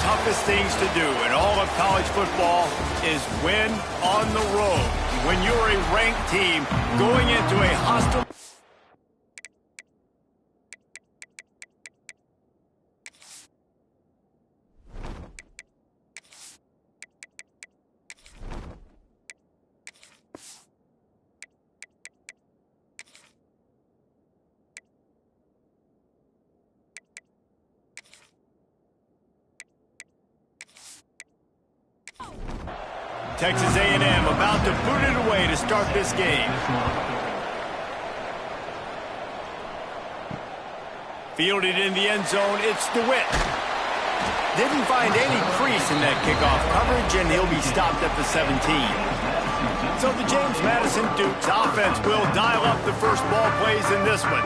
toughest things to do in all of college football is win on the road. When you're a ranked team going into a hostile... Texas A&M about to boot it away to start this game. Fielded in the end zone, it's DeWitt. Didn't find any crease in that kickoff coverage, and he'll be stopped at the 17. So the James Madison Dukes offense will dial up the first ball plays in this one.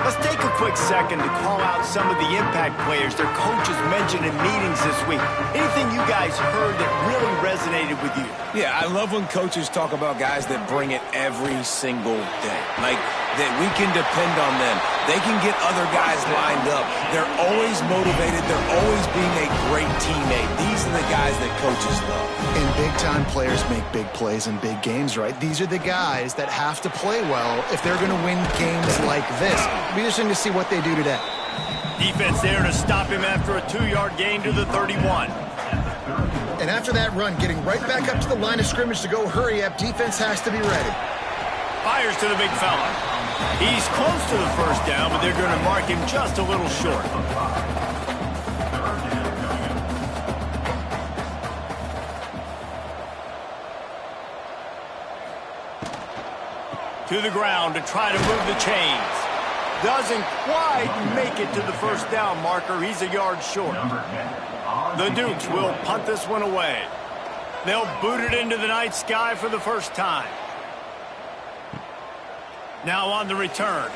Let's take a quick second to call out some of the impact players their coaches mentioned in meetings this week. Anything you guys heard that really resonated with you? Yeah, I love when coaches talk about guys that bring it every single day. Like, that we can depend on them. They can get other guys lined up. They're always motivated. They're always being a great teammate. These are the guys that coaches love. And big-time players make big plays in big games, right? These are the guys that have to play well if they're going to win games like this. It'll be interesting to see what they do today. Defense there to stop him after a 2-yard gain to the 31. And after that run, getting right back up to the line of scrimmage to go hurry up, defense has to be ready. Fires to the big fella. He's close to the first down, but they're going to mark him just a little short. To the ground to try to move the chains. Doesn't quite make it to the first down marker. He's a yard short. The Dukes will punt this one away. They'll boot it into the night sky for the first time. Now on the return.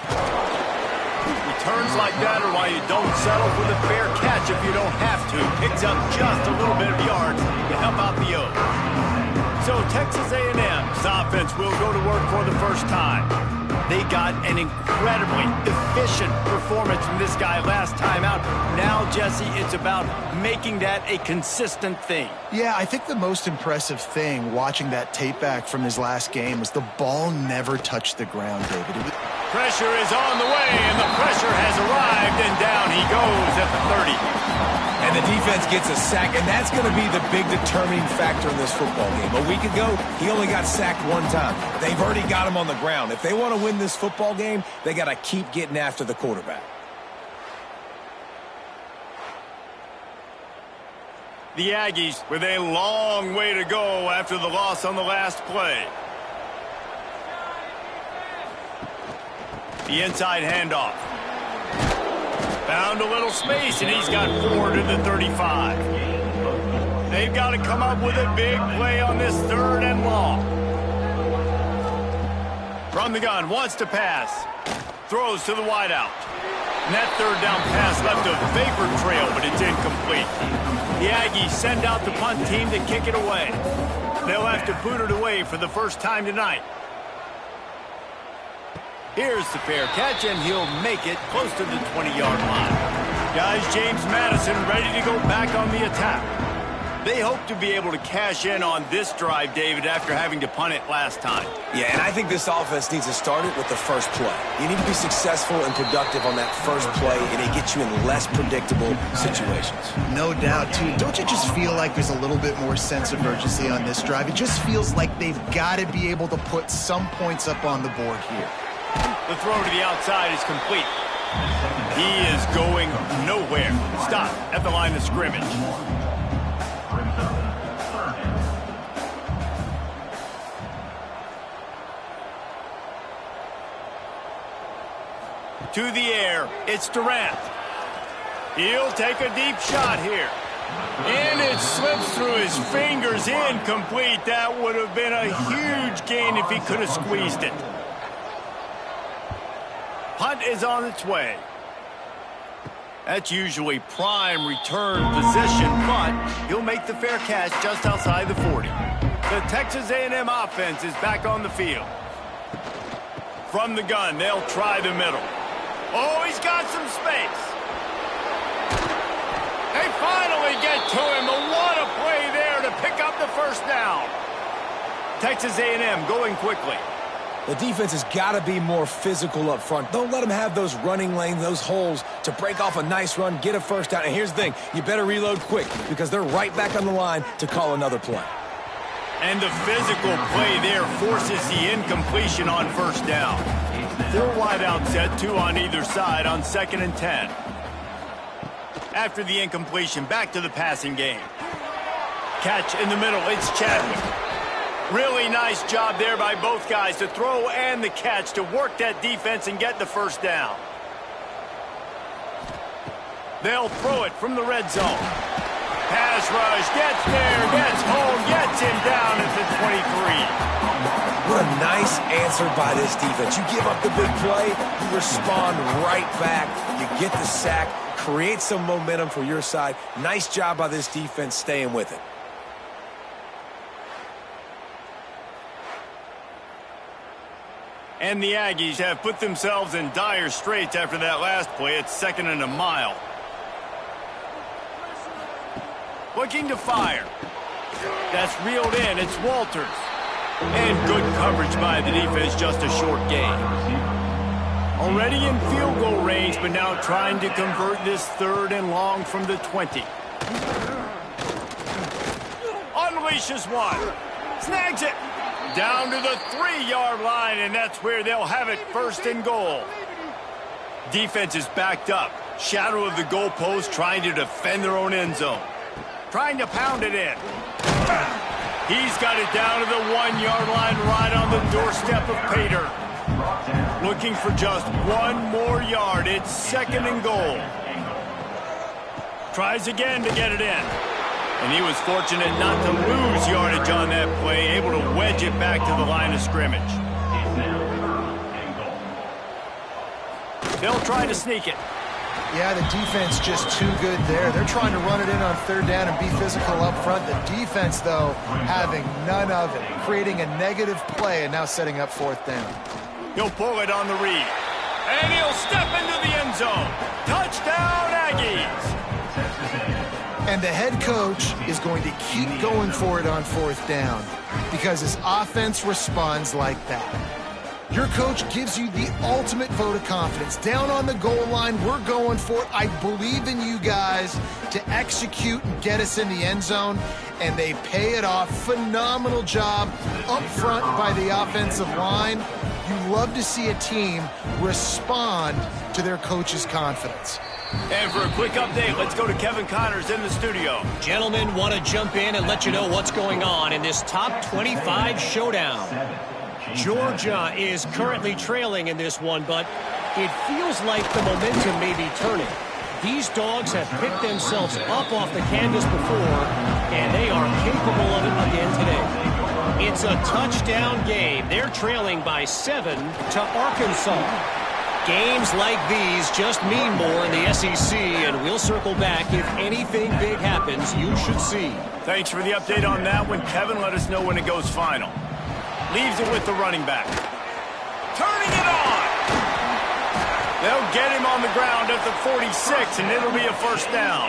Returns like that are why you don't settle for the fair catch if you don't have to. Picks up just a little bit of yards to help out the O. So Texas A&M's offense will go to work for the first time. They got an incredibly efficient performance from this guy last time out. Now, Jesse, it's about making that a consistent thing. Yeah, I think the most impressive thing watching that tape back from his last game was the ball never touched the ground, David. Pressure is on the way, and the pressure has arrived, and down he goes at the 30. And the defense gets a sack, and that's going to be the big determining factor in this football game. A week ago, he only got sacked one time. They've already got him on the ground. If they want to win this football game, they got to keep getting after the quarterback. The Aggies with a long way to go after the loss on the last play. The inside handoff. Found a little space, and he's got 4 to the 35. They've got to come up with a big play on this 3rd and long. From the gun, wants to pass. Throws to the wideout. And that 3rd down pass left a vapor trail, but it's incomplete. The Aggies send out the punt team to kick it away. They'll have to boot it away for the first time tonight. Here's the fair catch, and he'll make it close to the 20-yard line. Guys, James Madison ready to go back on the attack. They hope to be able to cash in on this drive, David, after having to punt it last time. Yeah, and I think this offense needs to start it with the first play. You need to be successful and productive on that first play, and it gets you in less predictable situations. No doubt, too. Don't you just feel like there's a little bit more sense of urgency on this drive? It just feels like they've got to be able to put some points up on the board here. The throw to the outside is complete. He is going nowhere. Stop at the line of scrimmage. To the air, it's Durant. He'll take a deep shot here. And it slips through his fingers, incomplete. That would have been a huge gain if he could have squeezed it. Punt is on its way. That's usually prime return position, but he'll make the fair catch just outside the 40. The Texas A&M offense is back on the field. From the gun, they'll try the middle. Oh, he's got some space. They finally get to him. What a play there to pick up the first down. Texas A&M going quickly. The defense has got to be more physical up front. Don't let them have those running lanes, those holes to break off a nice run, get a first down. And here's the thing, you better reload quick because they're right back on the line to call another play. And the physical play there forces the incompletion on first down. 4 wide out set, 2 on either side on 2nd and 10. After the incompletion, back to the passing game. Catch in the middle, it's Chadwick. Really nice job there by both guys to throw and the catch to work that defense and get the first down. They'll throw it from the red zone. Pass rush, gets there, gets home, gets him down at the 23. What a nice answer by this defense. You give up the big play, you respond right back, you get the sack, create some momentum for your side. Nice job by this defense staying with it. And the Aggies have put themselves in dire straits after that last play. It's 2nd and a mile. Looking to fire. That's reeled in. It's Walters. And good coverage by the defense, just a short gain. Already in field goal range, but now trying to convert this 3rd and long from the 20. Unleashes one. Snags it. Down to the 3-yard line, and that's where they'll have it, 1st and goal. Defense is backed up. Shadow of the goalpost, trying to defend their own end zone. Trying to pound it in. He's got it down to the 1-yard line, right on the doorstep of Pater. Looking for just 1 more yard. It's 2nd and goal. Tries again to get it in. And he was fortunate not to lose yardage on that play, able to wedge it back to the line of scrimmage. They'll try to sneak it. Yeah, the defense just too good there. They're trying to run it in on 3rd down and be physical up front. The defense, though, having none of it, creating a negative play and now setting up 4th down. He'll pull it on the read. And he'll step into the end zone. Touchdown, Aggies! And the head coach is going to keep going for it on 4th down because his offense responds like that. Your coach gives you the ultimate vote of confidence. Down on the goal line, we're going for it. I believe in you guys to execute and get us in the end zone, and they pay it off. Phenomenal job up front by the offensive line. You love to see a team respond to their coach's confidence. And for a quick update, let's go to Kevin Connors in the studio. Gentlemen, want to jump in and let you know what's going on in this top 25 showdown. Georgia is currently trailing in this one, but it feels like the momentum may be turning. These dogs have picked themselves up off the canvas before, and they are capable of it again today. It's a touchdown game. They're trailing by 7 to Arkansas. Games like these just mean more in the SEC, and we'll circle back. If anything big happens, you should see. Thanks for the update on that one, Kevin. Let us know when it goes final. Leaves it with the running back. Turning it on! They'll get him on the ground at the 46, and it'll be a 1st down.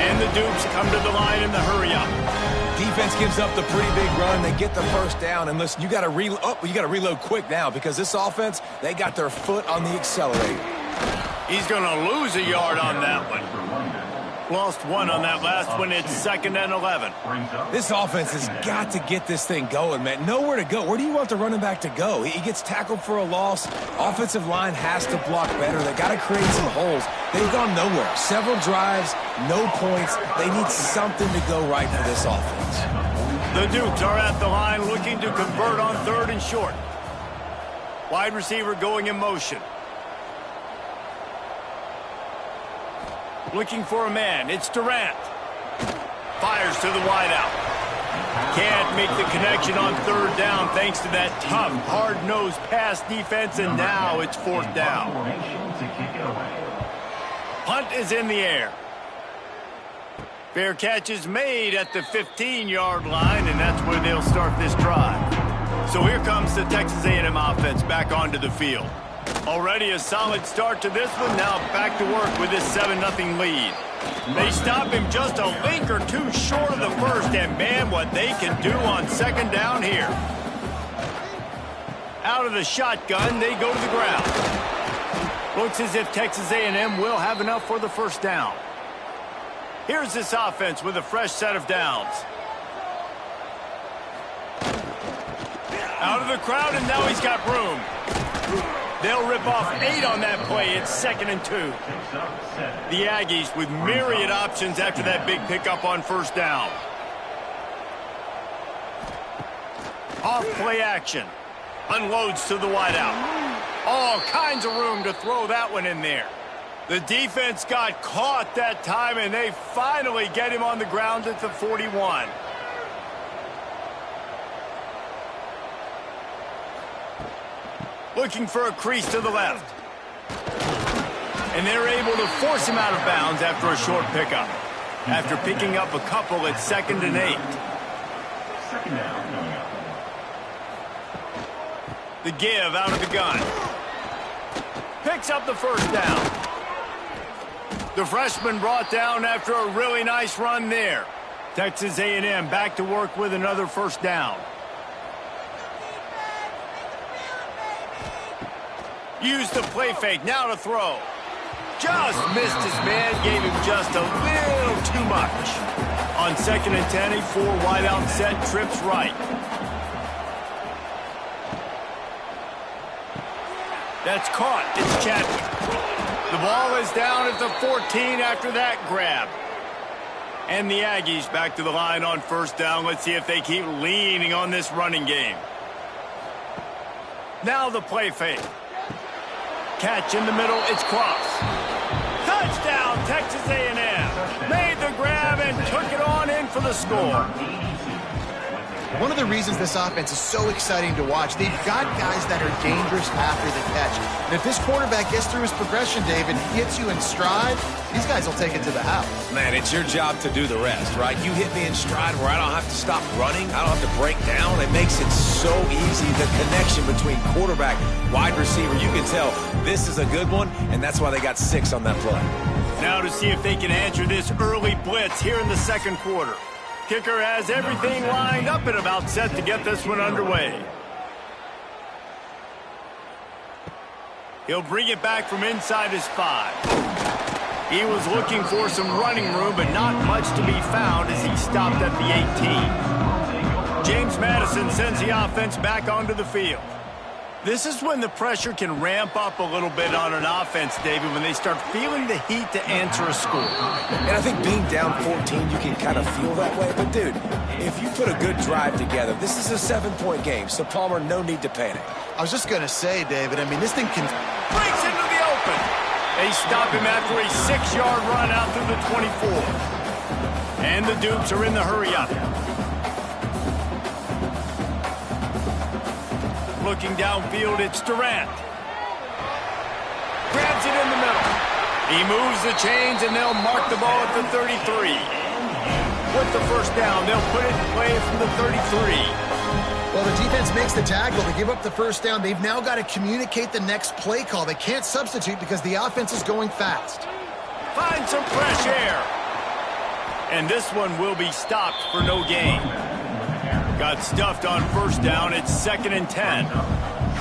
And the Dukes come to the line in the hurry-up. Defense gives up the pretty big run. They get the 1st down. And listen, you got to reload quick now because this offense, they got their foot on the accelerator. He's going to lose a yard on that one. Lost 1 on that last one. It's 2nd and 11. This offense has got to get this thing going, man. Nowhere to go. Where do you want the running back to go? He gets tackled for a loss. Offensive line has to block better. They got to create some holes. They've gone nowhere. Several drives, no points. They need something to go right for this offense. The Dukes are at the line looking to convert on 3rd and short. Wide receiver going in motion. Looking for a man. It's Durant. Fires to the wideout. Can't make the connection on 3rd down thanks to that tough, hard-nosed pass defense, and now it's 4th down. Punt is in the air. Fair catch is made at the 15-yard line, and that's where they'll start this drive. So here comes the Texas A&M offense back onto the field. Already a solid start to this one. Now back to work with this 7-0 lead. They stop him just a link or two short of the first, and man, what they can do on second down here. Out of the shotgun, they go to the ground. Looks as if Texas A&M will have enough for the first down. Here's this offense with a fresh set of downs. Out of the crowd, and now he's got room. They'll rip off 8 on that play. It's 2nd and 2. The Aggies with myriad options after that big pickup on first down. Off play action. Unloads to the wideout. All kinds of room to throw that one in there. The defense got caught that time, and they finally get him on the ground at the 41. Looking for a crease to the left. And they're able to force him out of bounds after a short pickup. After picking up a couple, it's 2nd and 8. Second down coming up. The give out of the gun. Picks up the first down. The freshman brought down after a really nice run there. Texas A&M back to work with another first down. Use the play fake, now to throw. Just missed his man, gave him just a little too much. On 2nd and 10, a 4 wideout set, trips right. That's caught, it's Chadwick. The ball is down at the 14 after that grab. And the Aggies back to the line on first down. Let's see if they keep leaning on this running game. Now the play fake. Catch in the middle, it's cross. Touchdown, Texas A&M. Made the grab and took it on in for the score. One of the reasons this offense is so exciting to watch, they've got guys that are dangerous after the catch. And if this quarterback gets through his progression, David, gets you in stride, these guys will take it to the house. Man, it's your job to do the rest, right? You hit me in stride where I don't have to stop running. I don't have to break down. It makes it so easy. The connection between quarterback, wide receiver, you can tell this is a good one, and that's why they got 6 on that play. Now to see if they can answer this early blitz here in the second quarter. Kicker has everything lined up and about set to get this one underway. He'll bring it back from inside his 5. He was looking for some running room, but not much to be found as he stopped at the 18. James Madison sends the offense back onto the field. This is when the pressure can ramp up a little bit on an offense, David, when they start feeling the heat to answer a score. And I think being down 14, you can kind of feel that way. But, dude, if you put a good drive together, this is a 7-point game, so, Palmer, no need to panic. I was just going to say, David, I mean, this thing can... Breaks into the open. They stop him after a 6-yard run out through the 24. And the Dukes are in the hurry-up. Looking downfield, it's Durant. Grabs it in the middle. He moves the chains, and they'll mark the ball at the 33. With the first down, they'll put it in play from the 33. Well, the defense makes the tackle. They give up the first down. They've now got to communicate the next play call. They can't substitute because the offense is going fast. Find some fresh air. And this one will be stopped for no gain. Got stuffed on first down. It's 2nd and 10.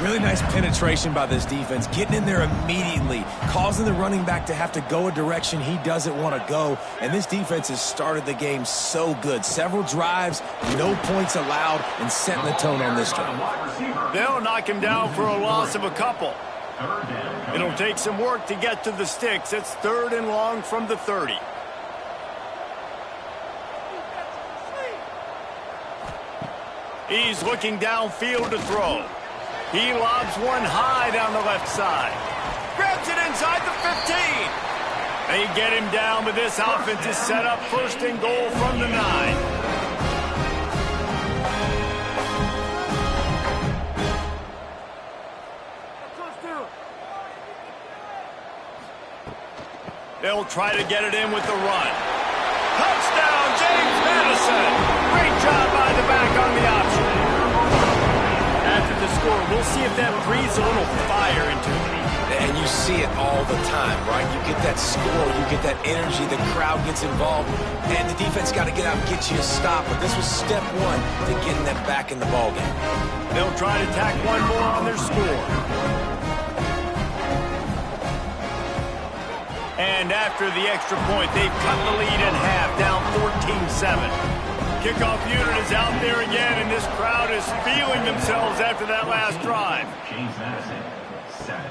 Really nice penetration by this defense, getting in there immediately, causing the running back to have to go a direction he doesn't want to go. And this defense has started the game so good. Several drives, no points allowed, and setting the tone on this drive. They'll knock him down for a loss of a couple. It'll take some work to get to the sticks. It's 3rd and long from the 30. He's looking downfield to throw. He lobs one high down the left side. Grabs it inside the 15. They get him down, but this offense is set up 1st and goal from the 9. They'll try to get it in with the run. Touchdown, James Madison. Great job by the back on the option. After the score, we'll see if that breathes a little fire into it. And you see it all the time, right? You get that score, you get that energy, the crowd gets involved, and the defense got to get out and get you a stop. But this was step one to getting them back in the ballgame. They'll try to tack one more on their score. And after the extra point, they've cut the lead in half, down 14-7. Kickoff unit is out there again, and this crowd is feeling themselves after that last drive. James Madison, 7.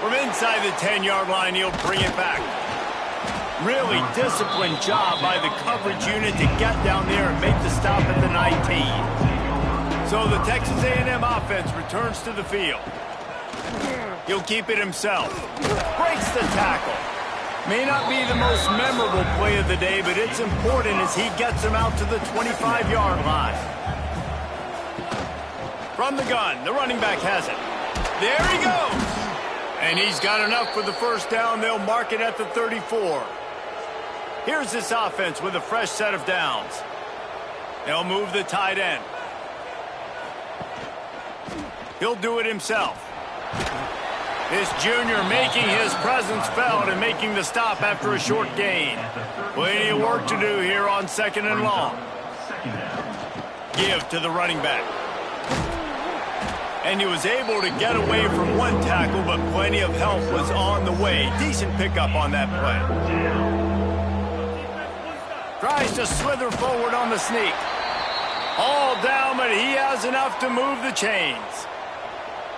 From inside the 10-yard line, he'll bring it back. Really disciplined job by the coverage unit to get down there and make the stop at the 19. So the Texas A&M offense returns to the field. He'll keep it himself. Breaks the tackle. May not be the most memorable play of the day, but it's important as he gets him out to the 25-yard line. From the gun, the running back has it. There he goes! And he's got enough for the first down. They'll mark it at the 34. Here's this offense with a fresh set of downs. They'll move the tight end. He'll do it himself. This junior making his presence felt and making the stop after a short gain. Plenty of work to do here on 2nd and long. Give to the running back. And he was able to get away from one tackle, but plenty of help was on the way. Decent pickup on that play. Tries to slither forward on the sneak. All down, but he has enough to move the chains.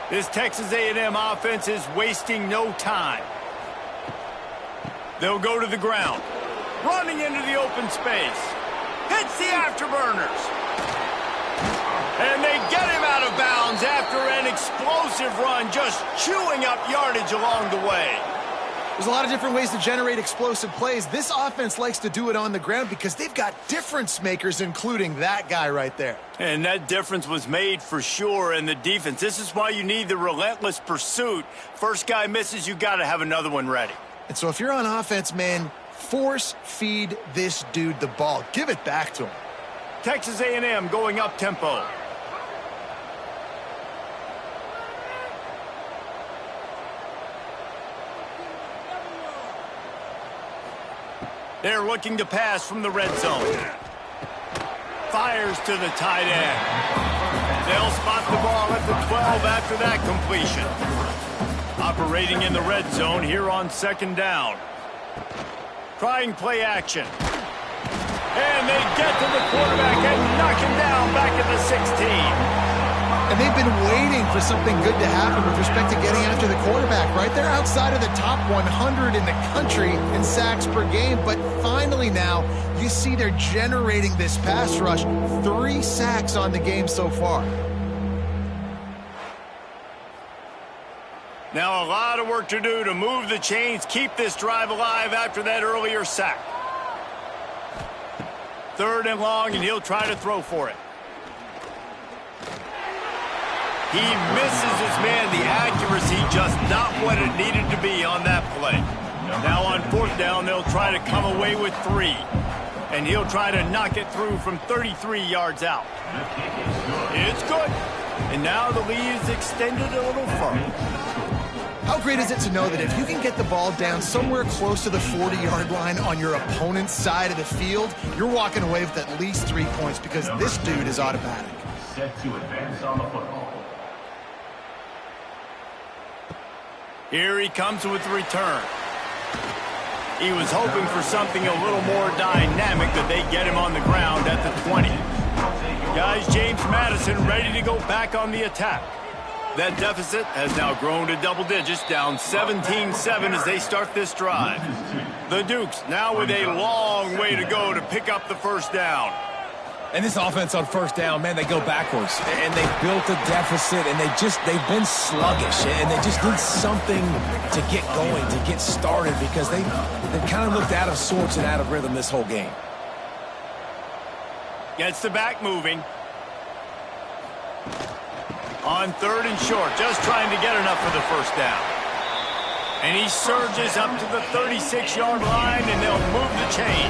This Texas A&M offense is wasting no time. They'll go to the ground. Running into the open space. Hits the afterburners. And they get him out of bounds after an explosive run, just chewing up yardage along the way. There's a lot of different ways to generate explosive plays. This offense likes to do it on the ground because they've got difference makers, including that guy right there. And that difference was made for sure in the defense. This is why you need the relentless pursuit. First guy misses, you got to have another one ready. And so if you're on offense, man, force feed this dude the ball. Give it back to him. Texas A&M going up tempo. They're looking to pass from the red zone. Fires to the tight end. They'll spot the ball at the 12 after that completion. Operating in the red zone here on 2nd down. Trying play action. And they get to the quarterback and knock him down back at the 16. And they've been waiting for something good to happen with respect to getting after the quarterback, right? They're outside of the top 100 in the country in sacks per game, but finally now you see they're generating this pass rush. 3 sacks on the game so far. Now a lot of work to do to move the chains, keep this drive alive after that earlier sack. 3rd and long, and he'll try to throw for it. He misses his man. The accuracy just not what it needed to be on that play. Now on 4th down, they'll try to come away with 3. And he'll try to knock it through from 33 yards out. It's good. And now the lead is extended a little further. How great is it to know that if you can get the ball down somewhere close to the 40-yard line on your opponent's side of the field, you're walking away with at least 3 points because this dude is automatic. Set to advance on the football. Here he comes with the return. He was hoping for something a little more dynamic, that they get him on the ground at the 20. Guys, James Madison ready to go back on the attack. That deficit has now grown to double digits, down 17-7 as they start this drive. The Dukes now with a long way to go to pick up the first down. And this offense on 1st down, man, they go backwards. And they built a deficit, and they've been sluggish. And they just need something to get going, to get started, because they've kind of looked out of sorts and out of rhythm this whole game. Gets the back moving. On 3rd and short, just trying to get enough for the first down. And he surges up to the 36-yard line, and they'll move the chain.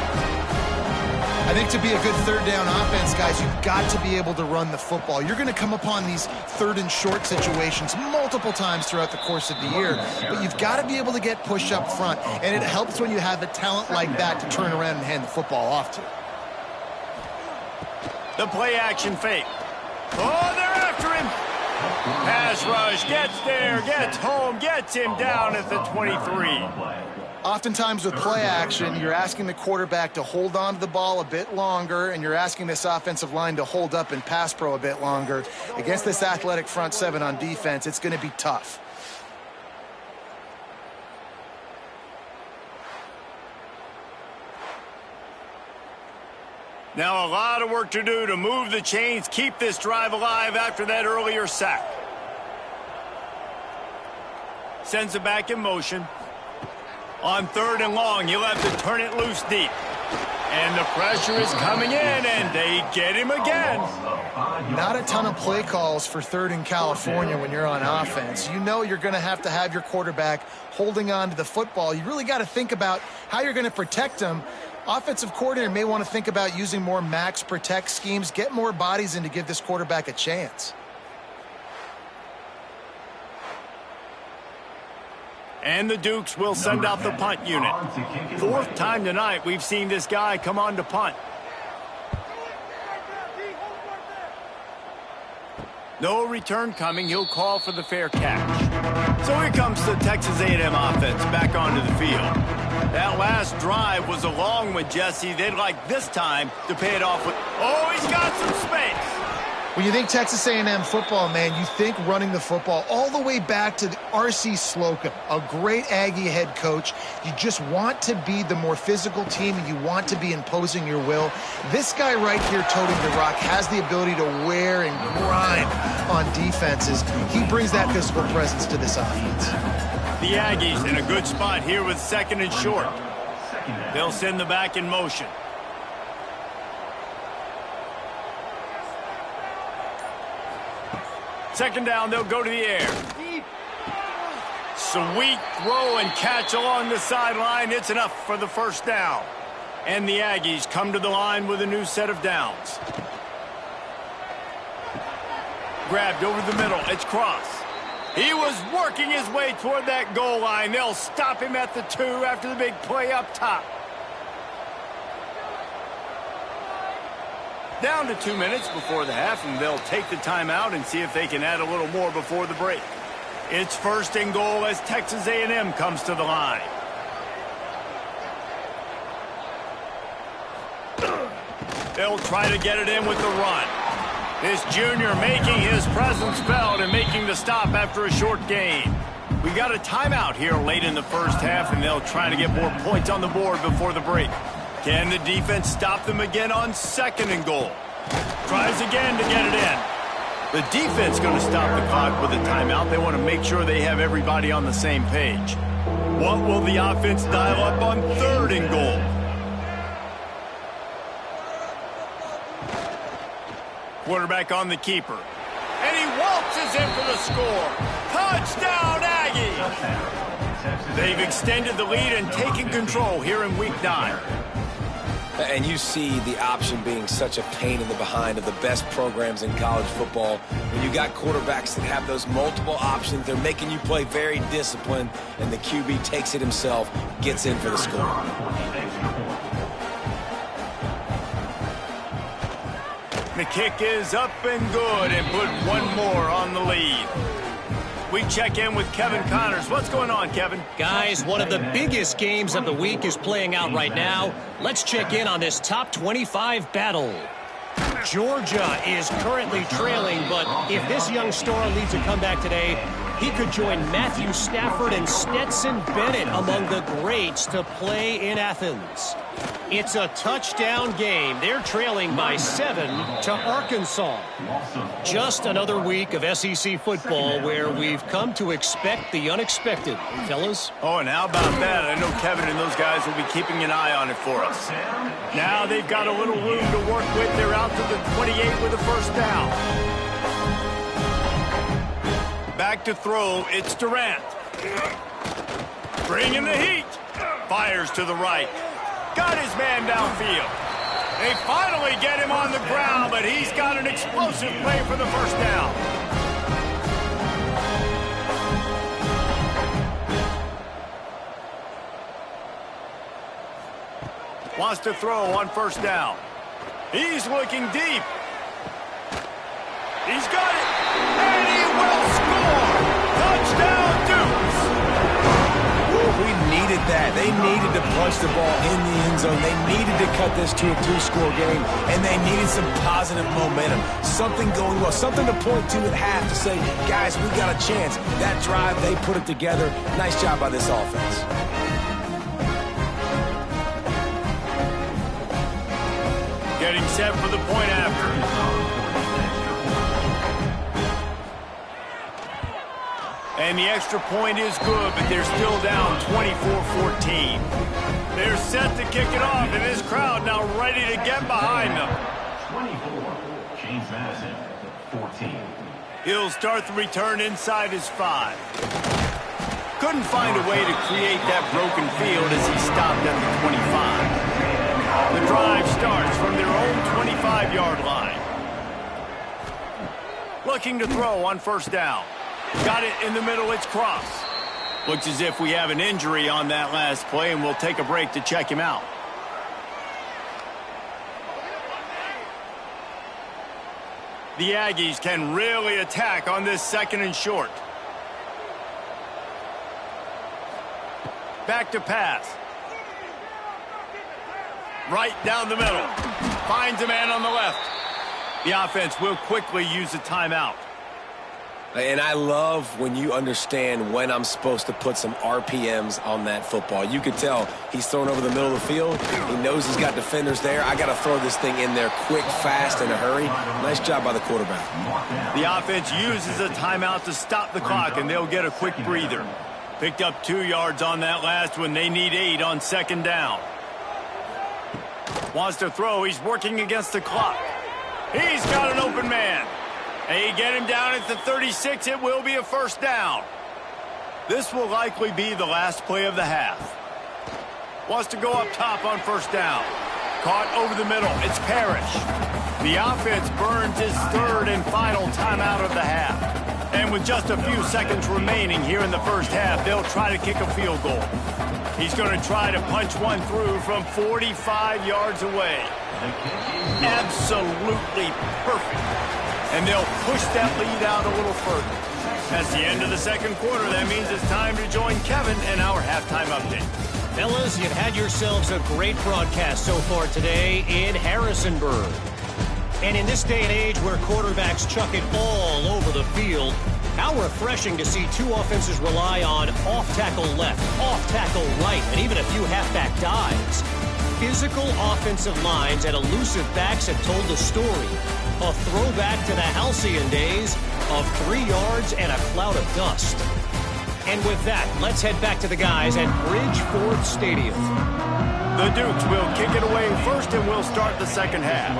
I think to be a good third down offense, guys, you've got to be able to run the football. You're going to come upon these third and short situations multiple times throughout the course of the year, but you've got to be able to get push up front, and it helps when you have a talent like that to turn around and hand the football off to. The play action fake. Oh, they're after him. Pass rush, gets there, gets home, gets him down at the 23. Oftentimes with play action, you're asking the quarterback to hold on to the ball a bit longer, and you're asking this offensive line to hold up in pass pro a bit longer. Against this athletic front seven on defense, it's going to be tough. Now a lot of work to do to move the chains, keep this drive alive after that earlier sack. Sends it back in motion. On third and long, he'll have to turn it loose deep. And the pressure is coming in, and they get him again. Not a ton of play calls for third in California when you're on offense. You know you're going to have your quarterback holding on to the football. You really got to think about how you're going to protect him. Offensive coordinator may want to think about using more max protect schemes, get more bodies in to give this quarterback a chance. And the Dukes will send out the punt unit. Fourth time tonight we've seen this guy come on to punt. No return coming. He'll call for the fair catch. So here comes the Texas A&M offense back onto the field. That last drive was a long one, Jesse. They'd like this time to pay it off with... Oh, he's got some space. When you think Texas A&M football, man, you think running the football all the way back to R.C. Slocum, a great Aggie head coach. You just want to be the more physical team, and you want to be imposing your will. This guy right here, toting the rock, has the ability to wear and grind on defenses. He brings that physical presence to this offense. The Aggies in a good spot here with second and short. They'll send the back in motion. Second down, they'll go to the air. Sweet throw and catch along the sideline. It's enough for the first down. And the Aggies come to the line with a new set of downs. Grabbed over the middle. It's Cross. He was working his way toward that goal line. They'll stop him at the 2 after the big play up top. Down to 2 minutes before the half, and they'll take the timeout and see if they can add a little more before the break. It's first and goal as Texas A&M comes to the line. They'll try to get it in with the run. This junior making his presence felt and making the stop after a short gain. We got a timeout here late in the first half, and they'll try to get more points on the board before the break. Can the defense stop them again on second and goal? Tries again to get it in. The defense going to stop the clock with a timeout. They want to make sure they have everybody on the same page. What will the offense dial up on third and goal? Quarterback on the keeper. And he waltzes in for the score. Touchdown, Aggies! They've extended the lead and taken control here in Week 9. And you see the option being such a pain in the behind of the best programs in college football. When you got quarterbacks that have those multiple options, they're making you play very disciplined, and the QB takes it himself, gets in for the score. The kick is up and good, and put one more on the lead. We check in with Kevin Connors. What's going on, Kevin? Guys, one of the biggest games of the week is playing out right now. Let's check in on this top 25 battle. Georgia is currently trailing, but if this young star leads a comeback today, he could join Matthew Stafford and Stetson Bennett among the greats to play in Athens. It's a touchdown game. They're trailing by 7 to Arkansas. Just another week of SEC football where we've come to expect the unexpected, fellas. Oh, and how about that? I know Kevin and those guys will be keeping an eye on it for us. Now they've got a little room to work with. They're out to the 28 with a first down. Back to throw. It's Durant. Bringing the heat. Fires to the right. Got his man downfield. They finally get him on the ground, but he's got an explosive play for the first down. Wants to throw on first down. He's looking deep. He's got it, and he will score! Touchdown, Dukes! We needed that. They needed to punch the ball in the end zone. They needed to cut this to a 2-score game, and they needed some positive momentum. Something going well, something to point to at half to say, guys, we got a chance. That drive, they put it together. Nice job by this offense. Getting set for the point after. And the extra point is good, but they're still down 24-14. They're set to kick it off, and this crowd now ready to get behind them. 24, James Madison, 14. He'll start the return inside his 5. Couldn't find a way to create that broken field as he stopped at the 25. The drive starts from their own 25-yard line. Looking to throw on first down. Got it in the middle, it's Cross. Looks as if we have an injury on that last play, and we'll take a break to check him out. The Aggies can really attack on this second and short. Back to pass. Right down the middle. Finds a man on the left. The offense will quickly use a timeout. And I love when you understand when I'm supposed to put some RPMs on that football. You could tell he's thrown over the middle of the field. He knows he's got defenders there. I got to throw this thing in there quick, fast, in a hurry. Nice job by the quarterback. The offense uses a timeout to stop the clock, and they'll get a quick breather. Picked up 2 yards on that last one. They need 8 on second down. Wants to throw. He's working against the clock. He's got an open man. They get him down at the 36. It will be a first down. This will likely be the last play of the half. Wants to go up top on first down. Caught over the middle. It's Parrish. The offense burns his third and final timeout of the half. And with just a few seconds remaining here in the first half, they'll try to kick a field goal. He's going to try to punch one through from 45 yards away. Absolutely perfect. And they'll push that lead out a little further. That's the end of the second quarter. That means it's time to join Kevin in our halftime update. Fellas, you've had yourselves a great broadcast so far today in Harrisonburg. And in this day and age where quarterbacks chuck it all over the field, how refreshing to see two offenses rely on off-tackle left, off-tackle right, and even a few halfback dives. Physical offensive lines and elusive backs have told the story. A throwback to the halcyon days of 3 yards and a cloud of dust. And with that, let's head back to the guys at Bridgeford Stadium. The Dukes will kick it away first, and we'll start the second half.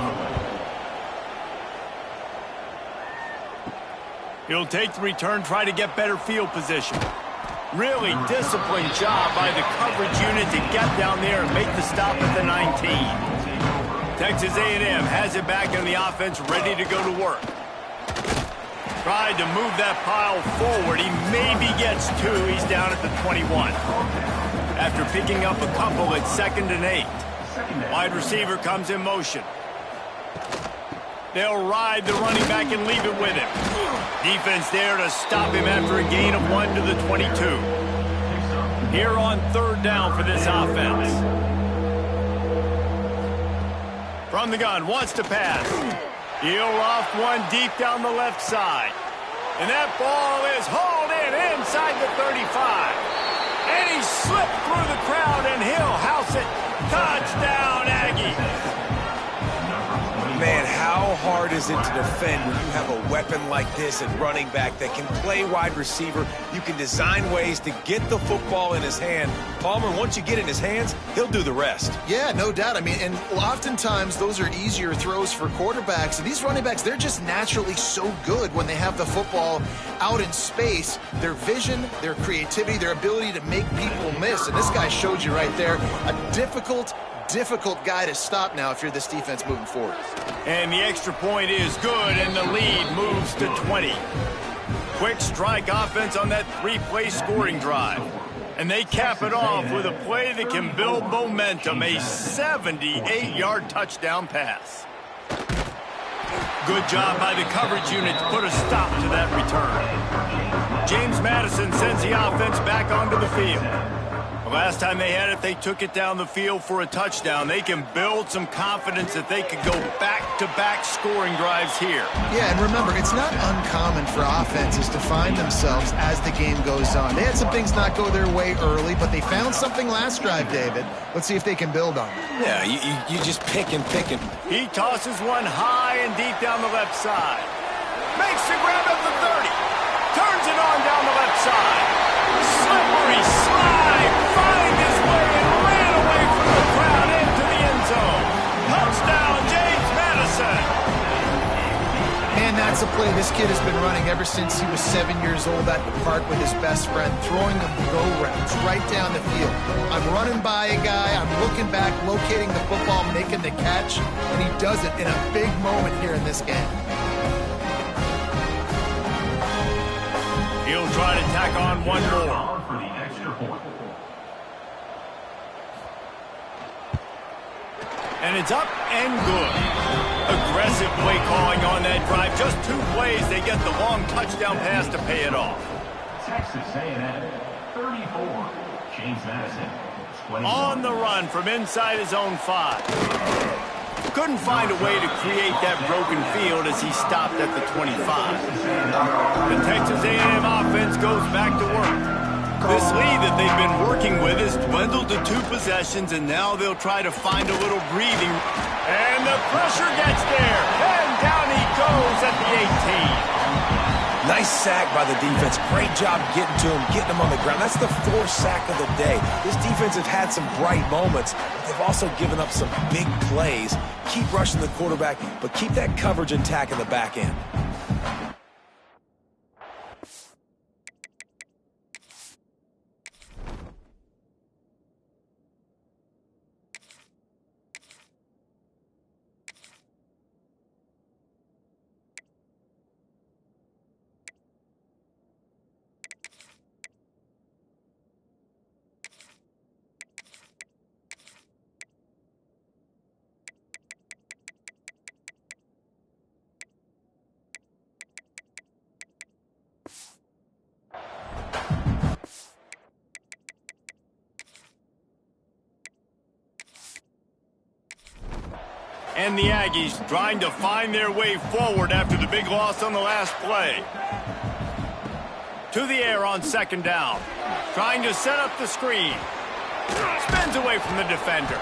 He'll take the return, try to get better field position. Really disciplined job by the coverage unit to get down there and make the stop at the 19. Texas A&M has it back in the offense, ready to go to work. Tried to move that pile forward. He maybe gets 2. He's down at the 21. After picking up a couple, it's 2nd and 8. Wide receiver comes in motion. They'll ride the running back and leave it with him. Defense there to stop him after a gain of 1 to the 22. Here on third down for this offense. From the gun, wants to pass. He'll loft one deep down the left side. And that ball is hauled in inside the 35. And he slipped through the crowd, and he'll house it. Touchdown, Aggies. Man, how hard is it to defend when you have a weapon like this at running back that can play wide receiver? You can design ways to get the football in his hand. Palmer, once you get it in his hands, he'll do the rest. Yeah, no doubt. I mean, and oftentimes those are easier throws for quarterbacks. And these running backs, they're just naturally so good when they have the football out in space. Their vision, their creativity, their ability to make people miss. And this guy showed you right there a difficult, difficult guy to stop now if you're this defense moving forward. And the extra point is good, and the lead moves to 20. Quick strike offense on that three-play scoring drive. And they cap it off with a play that can build momentum, a 78-yard touchdown pass. Good job by the coverage unit to put a stop to that return. James Madison sends the offense back onto the field. The last time they had it, they took it down the field for a touchdown. They can build some confidence that they could go back-to-back scoring drives here. Yeah, and remember, it's not uncommon for offenses to find themselves as the game goes on. They had some things not go their way early, but they found something last drive, David. Let's see if they can build on it. Yeah, you just pick and pick and... He tosses one high and deep down the left side. Makes the grab at the 30. Turns it on down the left side. Slippery slide. Find his way and ran away from the crowd into the end zone. Touchdown, James Madison. And that's a play this kid has been running ever since he was 7 years old at the park with his best friend, throwing them go routes right down the field. I'm running by a guy, I'm looking back, locating the football, making the catch, and he does it in a big moment here in this game. He'll try to tack on one more. For the extra point. And it's up and good. Aggressive play calling on that drive. Just 2 plays, they get the long touchdown pass to pay it off. Texas A&M 34. James Madison 21. On the run from inside his own 5. Couldn't find a way to create that broken field as he stopped at the 25. The Texas A&M offense goes back to work. This lead that they've been working with has dwindled to 2 possessions, and now they'll try to find a little breathing. And the pressure gets there, and down he goes at the 18. Nice sack by the defense. Great job getting to him, getting him on the ground. That's the 4th sack of the day. This defense has had some bright moments, but they've also given up some big plays. Keep rushing the quarterback, but keep that coverage intact in the back end. And the Aggies trying to find their way forward after the big loss on the last play. To the air on 2nd down. Trying to set up the screen. Spins away from the defender.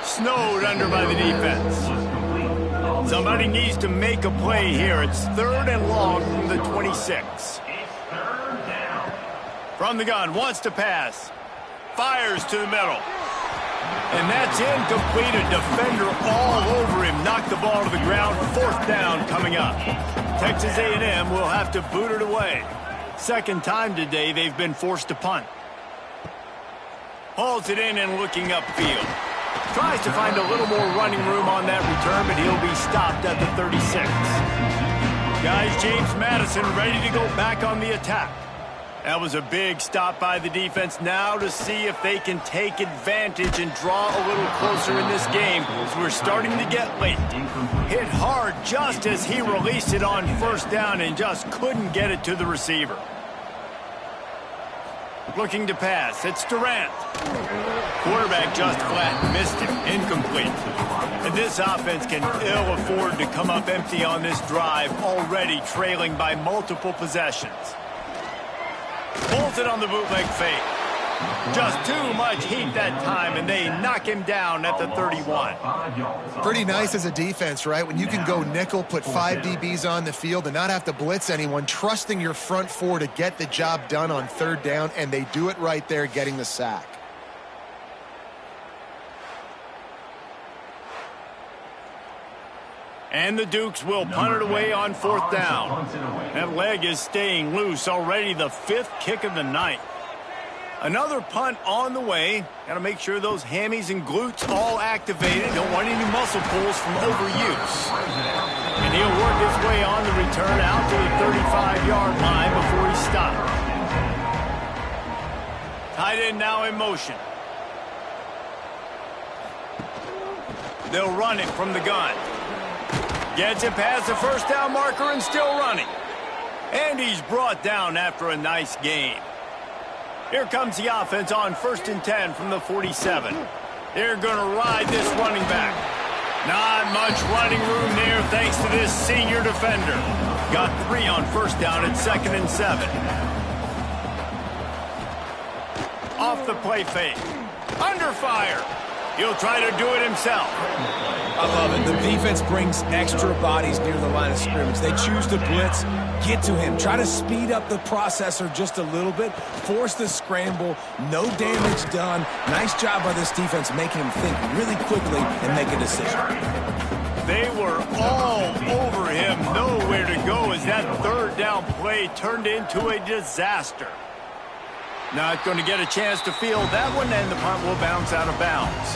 Snowed under by the defense. Somebody needs to make a play here. It's 3rd and long from the 26. It's 3rd down. From the gun, wants to pass. Fires to the middle. And that's incomplete. A defender all over him. Knocked the ball to the ground. 4th down coming up. Texas A&M will have to boot it away. 2nd time today they've been forced to punt. Hauls it in and looking upfield. Tries to find a little more running room on that return, but he'll be stopped at the 36. Guys, James Madison ready to go back on the attack. That was a big stop by the defense. Now to see if they can take advantage and draw a little closer in this game as we're starting to get late. Hit hard just as he released it on 1st down and just couldn't get it to the receiver. Looking to pass. It's Durant. Quarterback just flat missed him. Incomplete. And this offense can ill afford to come up empty on this drive, already trailing by multiple possessions. Pulls it on the bootleg fake. Just too much heat that time, and they knock him down at the 31. Pretty nice as a defense, right? When you can go nickel, put 5 DBs on the field and not have to blitz anyone, trusting your front 4 to get the job done on 3rd down, and they do it right there, getting the sack. And the Dukes will punt it away on 4th down. That leg is staying loose, already the 5th kick of the night. Another punt on the way. Got to make sure those hammies and glutes all activated. Don't want any muscle pulls from overuse. And he'll work his way on the return out to the 35-yard line before he stopped. Tight end now in motion. They'll run it from the gun. Gets it past the first down marker and still running. And he's brought down after a nice gain. Here comes the offense on 1st and 10 from the 47. They're going to ride this running back. Not much running room there thanks to this senior defender. Got 3 on 1st down at 2nd and 7. Off the play fake. Under fire. He'll try to do it himself. I love it. The defense brings extra bodies near the line of scrimmage. They choose to blitz, get to him, try to speed up the processor just a little bit, force the scramble, no damage done. Nice job by this defense making him think really quickly and make a decision. They were all over him, nowhere to go as that 3rd down play turned into a disaster. Not going to get a chance to field that one, and the punt will bounce out of bounds.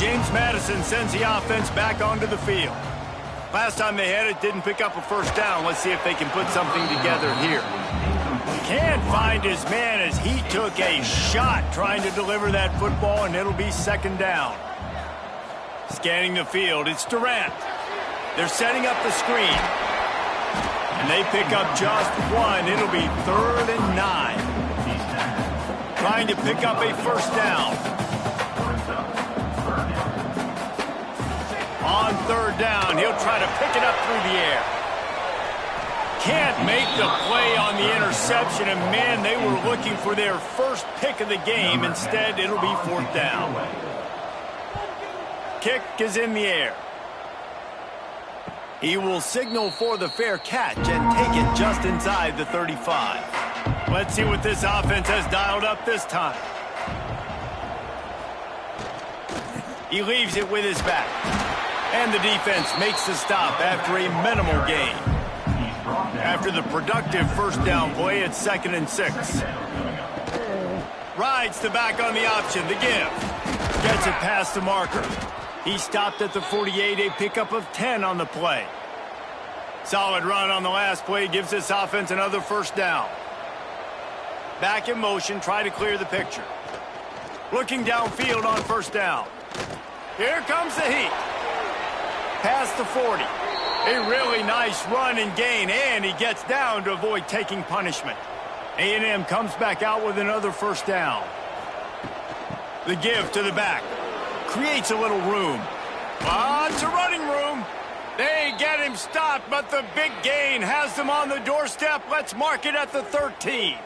James Madison sends the offense back onto the field. Last time they had it, didn't pick up a 1st down. Let's see if they can put something together here. Can't find his man as he took a shot trying to deliver that football, and it'll be 2nd down. Scanning the field, it's Durant. They're setting up the screen. And they pick up just 1. It'll be 3rd and 9. Trying to pick up a 1st down. On 3rd down, he'll try to pick it up through the air. Can't make the play on the interception, and man, they were looking for their first pick of the game. Instead, it'll be 4th down. Kick is in the air. He will signal for the fair catch and take it just inside the 35. Let's see what this offense has dialed up this time. He leaves it with his back. And the defense makes the stop after a minimal gain. After the productive 1st down play, it's 2nd and 6. Rides the back on the option, the give. Gets it past the marker. He stopped at the 48, a pickup of 10 on the play. Solid run on the last play, gives this offense another 1st down. Back in motion, try to clear the picture. Looking downfield on 1st down. Here comes the heat. Past the 40. A really nice run and gain, and he gets down to avoid taking punishment. A&M comes back out with another 1st down. The give to the back. Creates a little room. Lots of running room. They get him stopped, but the big gain has them on the doorstep. Let's mark it at the 13.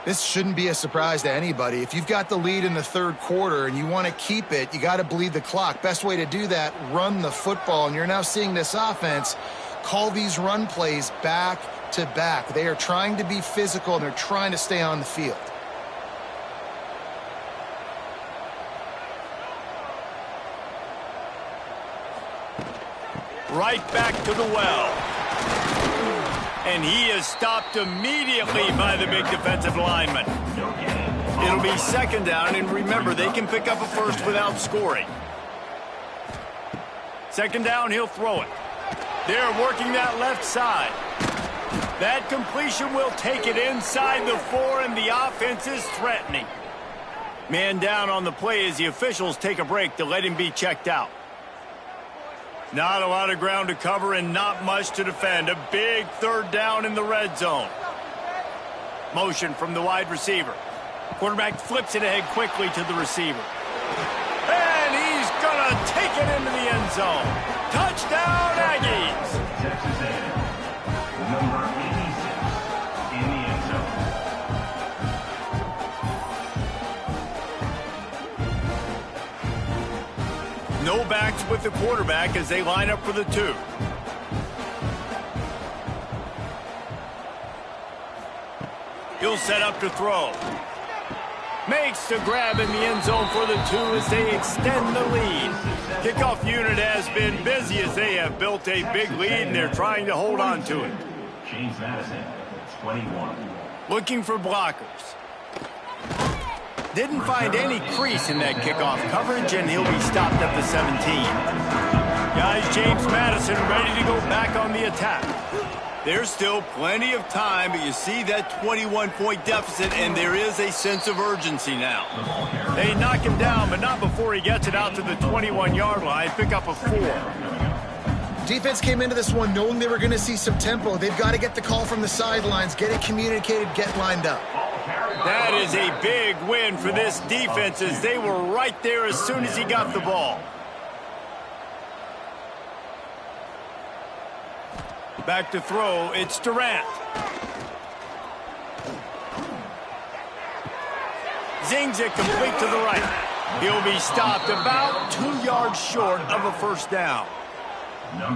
This shouldn't be a surprise to anybody. If you've got the lead in the 3rd quarter and you want to keep it, you got to bleed the clock. Best way to do that, run the football. And you're now seeing this offense call these run plays back to back. They are trying to be physical, and they're trying to stay on the field. Right back to the well. And he is stopped immediately by the big defensive lineman. It'll be 2nd down, and remember, they can pick up a 1st without scoring. 2nd down, he'll throw it. They're working that left side. That completion will take it inside the 4, and the offense is threatening. Man down on the play as the officials take a break to let him be checked out. Not a lot of ground to cover and not much to defend. A big 3rd down in the red zone. Motion from the wide receiver. Quarterback flips it ahead quickly to the receiver. And he's going to take it into the end zone. Touchdown, Aggies! Texas A&M, number 86 in the end zone. No backs with the quarterback as they line up for the 2. He'll set up to throw. Makes the grab in the end zone for the 2 as they extend the lead. Kickoff unit has been busy as they have built a big lead, and they're trying to hold on to it. James Madison, 21. Looking for blockers. Didn't find any crease in that kickoff coverage, and he'll be stopped at the 17. Guys, James Madison ready to go back on the attack. There's still plenty of time, but you see that 21-point deficit, and there is a sense of urgency now. They knock him down, but not before he gets it out to the 21-yard line. Pick up a 4. Defense came into this one knowing they were going to see some tempo. They've got to get the call from the sidelines, get it communicated, get lined up. That is a big win for this defense, as they were right there as soon as he got the ball. Back to throw, it's Durant. Zings it complete to the right. He'll be stopped about 2 yards short of a first down.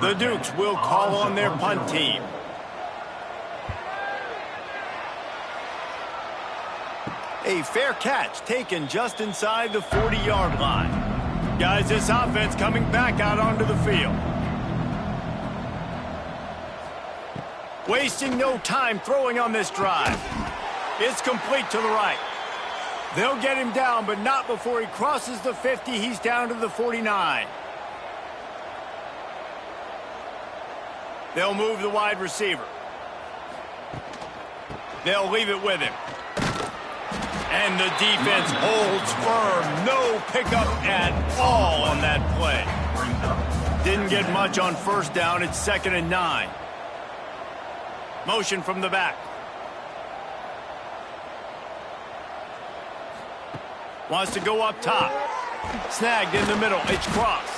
The Dukes will call on their punt team. A fair catch taken just inside the 40-yard line. Guys, this offense coming back out onto the field. Wasting no time throwing on this drive. It's complete to the right. They'll get him down, but not before he crosses the 50. He's down to the 49. They'll move the wide receiver. They'll leave it with him. And the defense holds firm. No pickup at all on that play. Didn't get much on first down. It's 2nd and 9. Motion from the back. Wants to go up top. Snagged in the middle. It's Cross.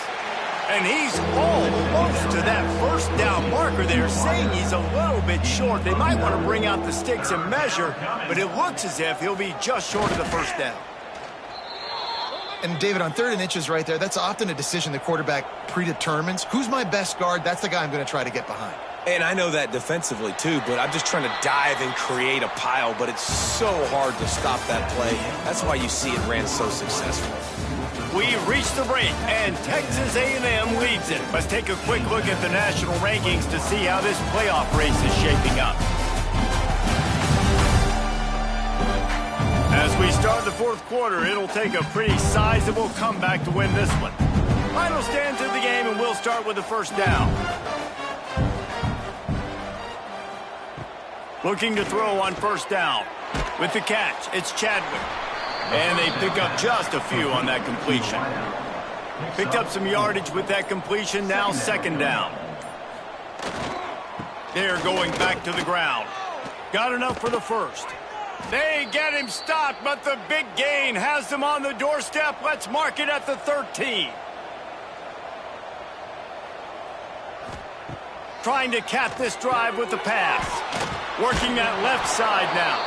And he's almost to that first down marker there, saying he's a little bit short. They might want to bring out the sticks and measure, but it looks as if he'll be just short of the first down. And David, on 3rd and inches right there, that's often a decision the quarterback predetermines. Who's my best guard? That's the guy I'm going to try to get behind. And I know that defensively, too, but I'm just trying to dive and create a pile, but it's so hard to stop that play. That's why you see it ran so successful. We reached the break, and Texas A&M leads it. Let's take a quick look at the national rankings to see how this playoff race is shaping up. As we start the 4th quarter, it'll take a pretty sizable comeback to win this one. Final stands of the game, and we'll start with the first down. Looking to throw on first down. With the catch, it's Chadwick. And they pick up just a few on that completion. Picked up some yardage with that completion, now 2nd down. They're going back to the ground. Got enough for the first. They get him stopped, but the big gain has them on the doorstep. Let's mark it at the 13. Trying to cap this drive with the pass. Working that left side now.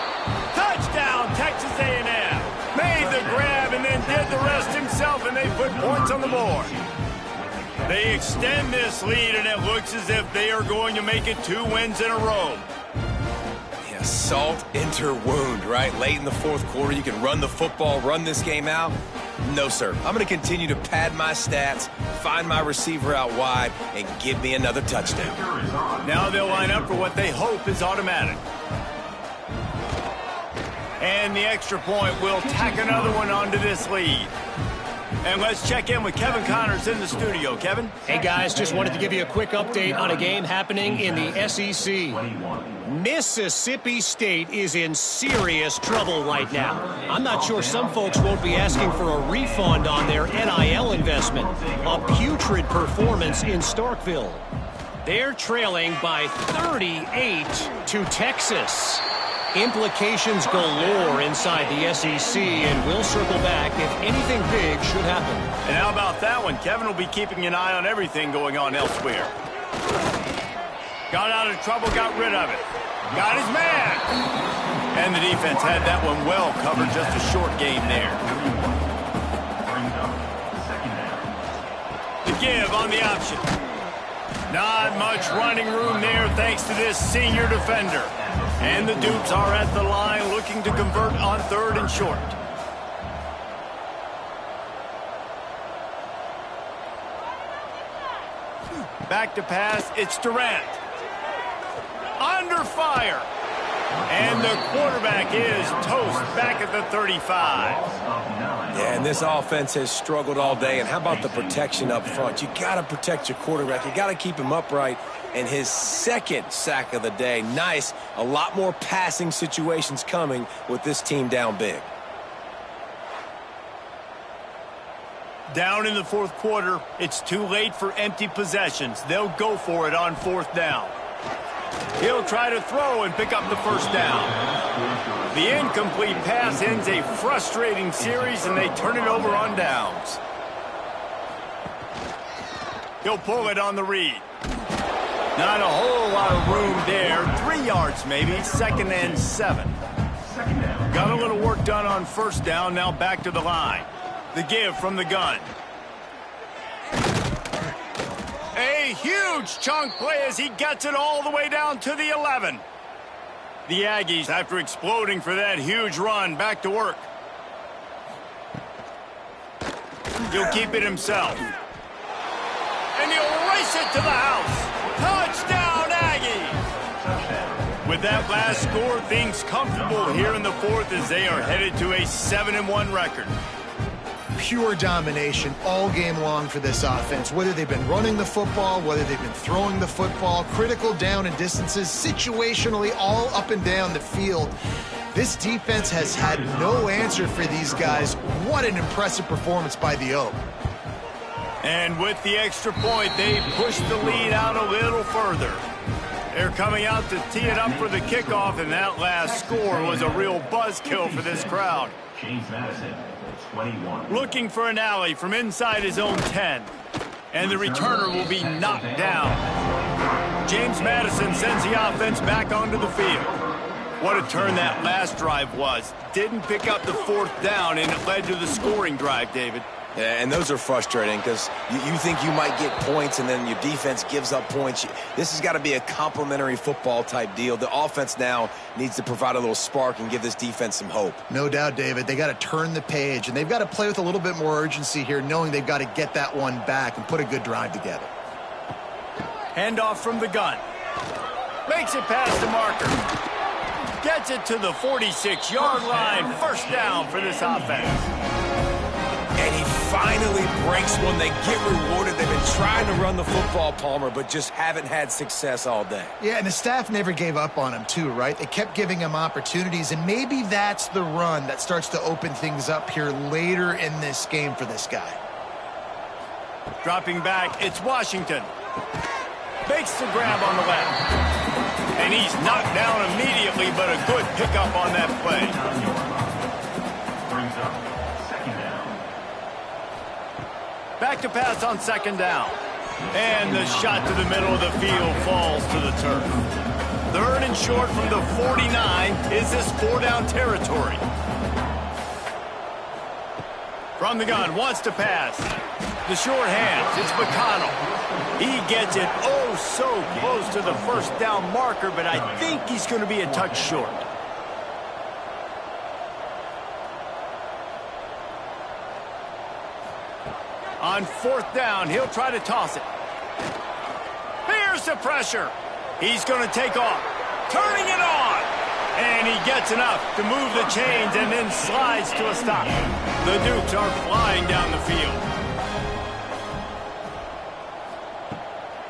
Touchdown, Texas A&M. Made the grab and then did the rest himself, and they put points on the board. They extend this lead, and it looks as if they are going to make it 2 wins in a row. Yeah, salt enter wound, right? Late in the 4th quarter, you can run the football, run this game out. No, sir. I'm going to continue to pad my stats, find my receiver out wide, and give me another touchdown. Now they'll line up for what they hope is automatic. And the extra point will tack another one onto this lead. And let's check in with Kevin Connors in the studio. Kevin? Hey, guys, just wanted to give you a quick update on a game happening in the SEC. Mississippi State is in serious trouble right now. I'm not sure some folks won't be asking for a refund on their NIL investment. A putrid performance in Starkville. They're trailing by 38 to Texas. Implications galore inside the SEC, and we'll circle back if anything big should happen. And how about that one? Kevin will be keeping an eye on everything going on elsewhere. Got out of trouble, got rid of it. Got his man. And the defense had that one well covered, just a short game there. The give on the option. Not much running room there thanks to this senior defender. And the Dukes are at the line looking to convert on 3rd and short. Back to pass, it's Durant. Under fire. And the quarterback is toast back at the 35. Yeah, and this offense has struggled all day. And how about the protection up front? You got to protect your quarterback. You got to keep him upright. And his second sack of the day. Nice. A lot more passing situations coming with this team down big. Down in the fourth quarter, it's too late for empty possessions. They'll go for it on fourth down. He'll try to throw and pick up the first down. The incomplete pass ends a frustrating series, and they turn it over on downs. He'll pull it on the read. Not a whole lot of room there. 3 yards maybe, 2nd and 7. Got a little work done on first down, now back to the line. The give from the gun. A huge chunk play as he gets it all the way down to the 11. The Aggies, after exploding for that huge run, back to work. He'll keep it himself. And he'll race it to the house. Touchdown, Aggies! With that last score, things comfortable here in the fourth as they are headed to a 7-1 record. Pure domination all game long for this offense. Whether they've been running the football, whether they've been throwing the football, critical down and distances, situationally all up and down the field. This defense has had no answer for these guys. What an impressive performance by the Oak. And with the extra point, they push the lead out a little further. They're coming out to tee it up for the kickoff, and that last score was a real buzzkill for this crowd. James Madison, 21. Looking for an alley from inside his own 10. And the returner will be knocked down. James Madison sends the offense back onto the field. What a turn that last drive was. Didn't pick up the fourth down, and it led to the scoring drive, David. Yeah, and those are frustrating because you think you might get points and then your defense gives up points. This has got to be a complementary football type deal. The offense now needs to provide a little spark and give this defense some hope. No doubt, David. They got to turn the page, and they've got to play with a little bit more urgency here, knowing they've got to get that one back and put a good drive together. Handoff from the gun. Makes it past the marker. Gets it to the 46-yard line. First down for this offense. And he finally breaks one. They get rewarded. They've been trying to run the football, Palmer, but just haven't had success all day. Yeah, and the staff never gave up on him, too, right? They kept giving him opportunities, and maybe that's the run that starts to open things up here later in this game for this guy. Dropping back, it's Washington. Makes the grab on the left. And he's knocked down immediately, but a good pickup on that play. Brings up second down. Back to pass on second down. And the shot to the middle of the field falls to the turf. 3rd and short from the 49. Is this 4-down territory? From the gun, wants to pass. The short hands, it's McConnell. He gets it oh so close to the first down marker, but I think he's going to be a touch short. On 4th down, he'll try to toss it. Here's the pressure. He's going to take off. Turning it on. And he gets enough to move the chains and then slides to a stop. The Dukes are flying down the field.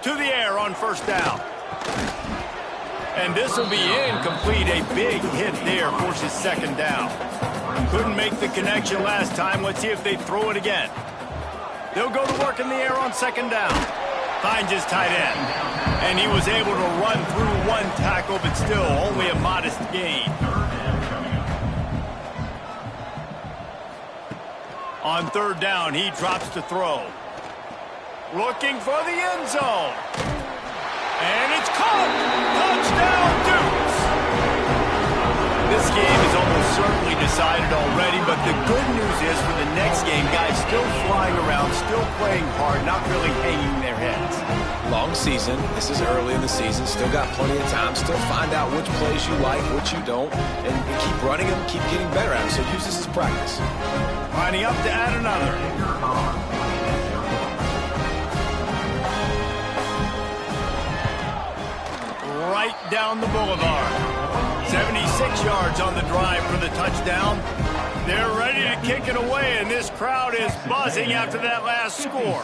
To the air on first down. And this will be incomplete. A big hit there forces second down. Couldn't make the connection last time. Let's see if they throw it again. They'll go to work in the air on second down. Finds his tight end. And he was able to run through one tackle, but still only a modest gain. On 3rd down, he drops to throw. Looking for the end zone. And it's caught. Touchdown, Dukes. This game is almost certainly decided already, but the good news is for the next game, guys still flying around, still playing hard, not really hanging their heads. Long season. This is early in the season. Still got plenty of time. Still find out which plays you like, which you don't, and keep running them, keep getting better at them. So use this as practice. Lining up to add another. Right down the boulevard. 76 yards on the drive for the touchdown. They're ready to kick it away, and this crowd is buzzing after that last score.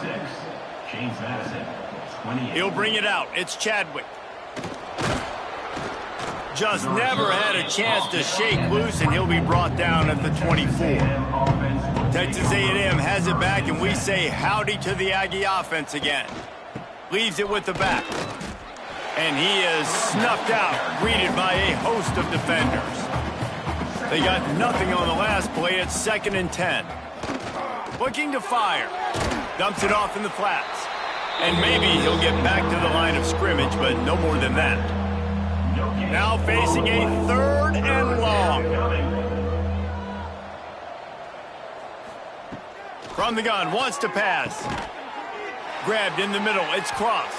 He'll bring it out. It's Chadwick. Just never had a chance to shake loose, and he'll be brought down at the 24. Texas A&M has it back, and we say howdy to the Aggie offense again. Leaves it with the back. And he is snuffed out, greeted by a host of defenders. They got nothing on the last play. It's 2nd and 10. Looking to fire. Dumps it off in the flats. And maybe he'll get back to the line of scrimmage, but no more than that. Now facing a 3rd and long. From the gun, wants to pass. Grabbed in the middle, it's Cross.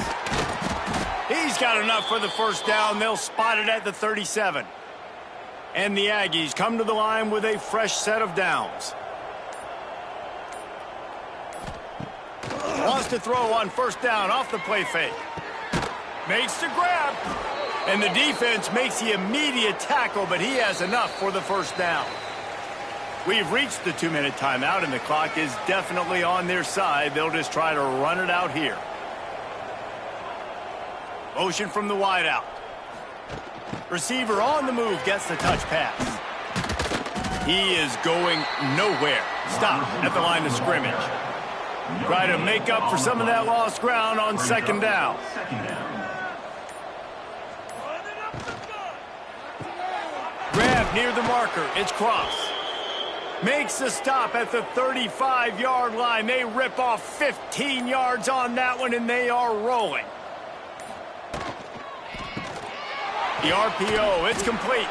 He's got enough for the first down. They'll spot it at the 37. And the Aggies come to the line with a fresh set of downs. Wants to throw on 1st down off the play fake. Makes the grab. And the defense makes the immediate tackle, but he has enough for the 1st down. We've reached the 2-minute timeout, and the clock is definitely on their side. They'll just try to run it out here. Motion from the wideout. Receiver on the move gets the touch pass. He is going nowhere. Stop at the line of scrimmage. Try to make up for some of that lost ground on 2nd down. Grab near the marker. It's Cross. Makes the stop at the 35-yard line. They rip off 15 yards on that one, and they are rolling. The RPO, it's complete.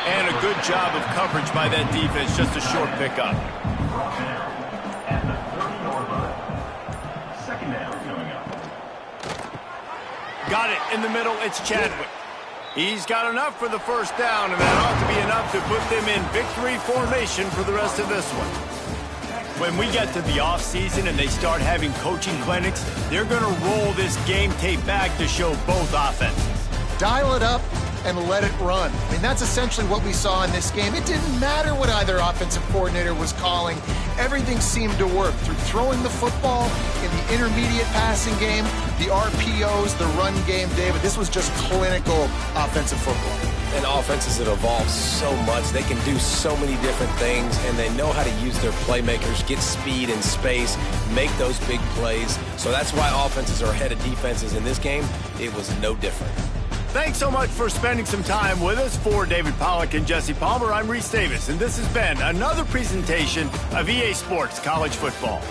And a good job of coverage by that defense, just a short pickup. Got it in the middle, it's Chadwick. He's got enough for the 1st down, and that ought to be enough to put them in victory formation for the rest of this one. When we get to the offseason and they start having coaching clinics, they're going to roll this game tape back to show both offenses. Dial it up and let it run. I mean, that's essentially what we saw in this game. It didn't matter what either offensive coordinator was calling. Everything seemed to work through throwing the football in the intermediate passing game, the RPOs, the run game, David. This was just clinical offensive football. And offenses have evolved so much. They can do so many different things, and they know how to use their playmakers, get speed and space, make those big plays. So that's why offenses are ahead of defenses in this game. It was no different. Thanks so much for spending some time with us. For David Pollack and Jesse Palmer, I'm Reese Davis, and this has been another presentation of EA Sports College Football.